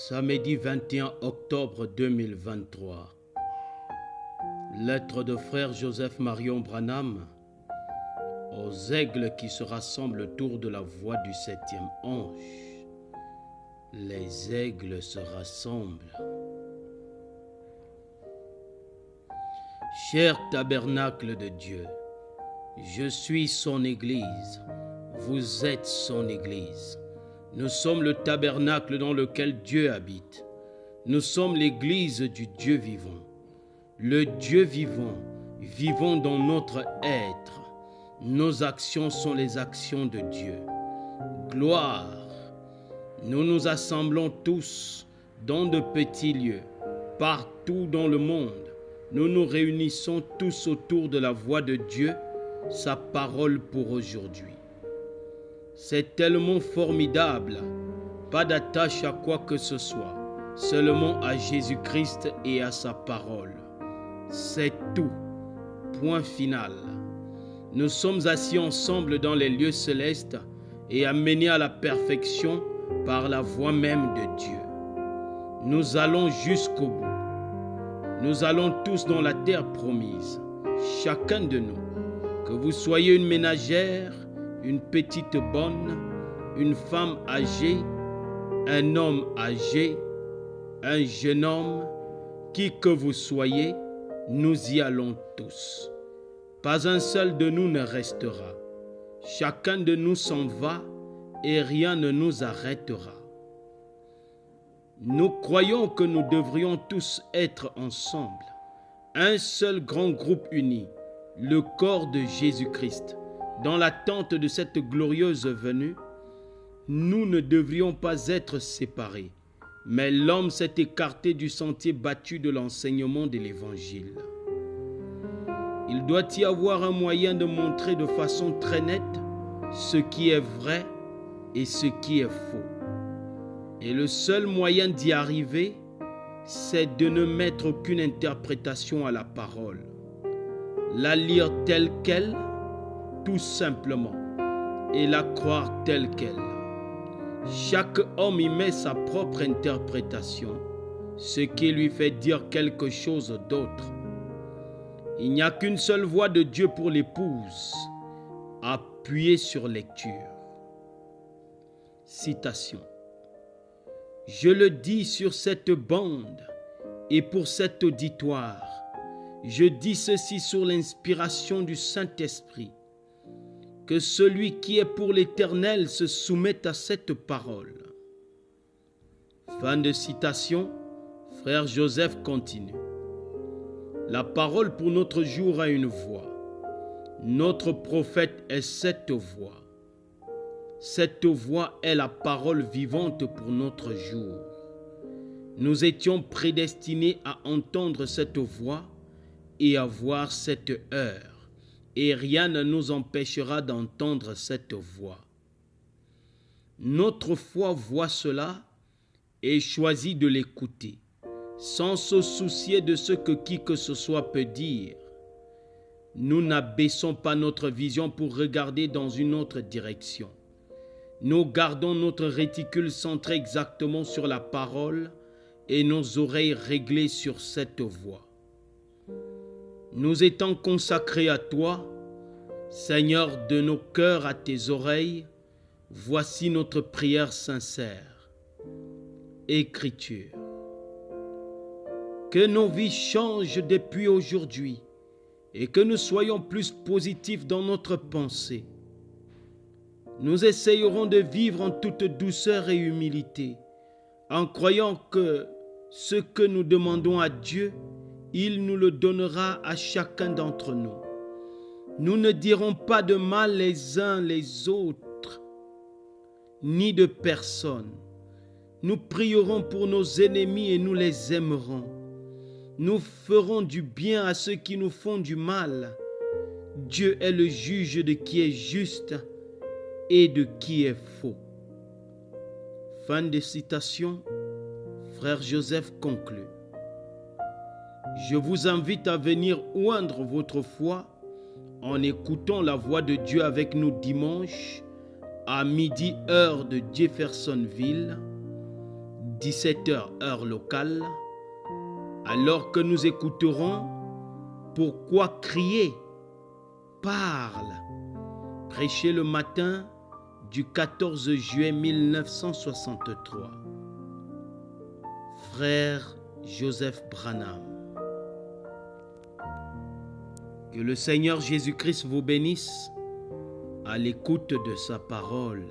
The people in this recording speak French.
Samedi 21 octobre 2023. Lettre de frère Joseph Marion Branham aux aigles qui se rassemblent autour de la voix du 7e ange. Les aigles se rassemblent. Cher tabernacle de Dieu, je suis son Église, vous êtes son Église. Nous sommes le tabernacle dans lequel Dieu habite. Nous sommes l'Église du Dieu vivant. Le Dieu vivant, vivant dans notre être. Nos actions sont les actions de Dieu. Gloire! Nous nous assemblons tous dans de petits lieux, partout dans le monde. Nous nous réunissons tous autour de la voix de Dieu, sa parole pour aujourd'hui. C'est tellement formidable, pas d'attache à quoi que ce soit, seulement à Jésus-Christ et à sa parole. C'est tout, point final. Nous sommes assis ensemble dans les lieux célestes et amenés à la perfection par la voix même de Dieu. Nous allons jusqu'au bout. Nous allons tous dans la terre promise, chacun de nous, que vous soyez une ménagère, une petite bonne, une femme âgée, un homme âgé, un jeune homme, qui que vous soyez, nous y allons tous. Pas un seul de nous ne restera. Chacun de nous s'en va et rien ne nous arrêtera. Nous croyons que nous devrions tous être ensemble, un seul grand groupe uni, le corps de Jésus-Christ. Dans l'attente de cette glorieuse venue, nous ne devrions pas être séparés, mais l'homme s'est écarté du sentier battu de l'enseignement de l'Évangile. Il doit y avoir un moyen de montrer de façon très nette ce qui est vrai et ce qui est faux. Et le seul moyen d'y arriver, c'est de ne mettre aucune interprétation à la parole. La lire telle qu'elle, tout simplement, et la croire telle qu'elle. Chaque homme y met sa propre interprétation, ce qui lui fait dire quelque chose d'autre. Il n'y a qu'une seule voix de Dieu pour l'épouse. Appuyez sur lecture. Citation. Je le dis sur cette bande et pour cet auditoire. Je dis ceci sur l'inspiration du Saint-Esprit. Que celui qui est pour l'Éternel se soumette à cette parole. Fin de citation, frère Joseph continue. La parole pour notre jour a une voix. Notre prophète est cette voix. Cette voix est la parole vivante pour notre jour. Nous étions prédestinés à entendre cette voix et à voir cette heure. Et rien ne nous empêchera d'entendre cette voix. Notre foi voit cela et choisit de l'écouter, sans se soucier de ce que qui que ce soit peut dire. Nous n'abaissons pas notre vision pour regarder dans une autre direction. Nous gardons notre réticule centré exactement sur la parole et nos oreilles réglées sur cette voix. Nous étant consacrés à toi, Seigneur de nos cœurs à tes oreilles, voici notre prière sincère. Écriture. Que nos vies changent depuis aujourd'hui et que nous soyons plus positifs dans notre pensée. Nous essayerons de vivre en toute douceur et humilité, en croyant que ce que nous demandons à Dieu, il nous le donnera à chacun d'entre nous. Nous ne dirons pas de mal les uns les autres, ni de personne. Nous prierons pour nos ennemis et nous les aimerons. Nous ferons du bien à ceux qui nous font du mal. Dieu est le juge de qui est juste et de qui est faux. Fin de citation, frère Joseph conclut. Je vous invite à venir oindre votre foi en écoutant la voix de Dieu avec nous dimanche à midi heure de Jeffersonville, 17h heure locale, alors que nous écouterons Pourquoi crier? Parle. Prêché le matin du 14 juillet 1963. Frère Joseph Branham. Que le Seigneur Jésus-Christ vous bénisse à l'écoute de sa parole.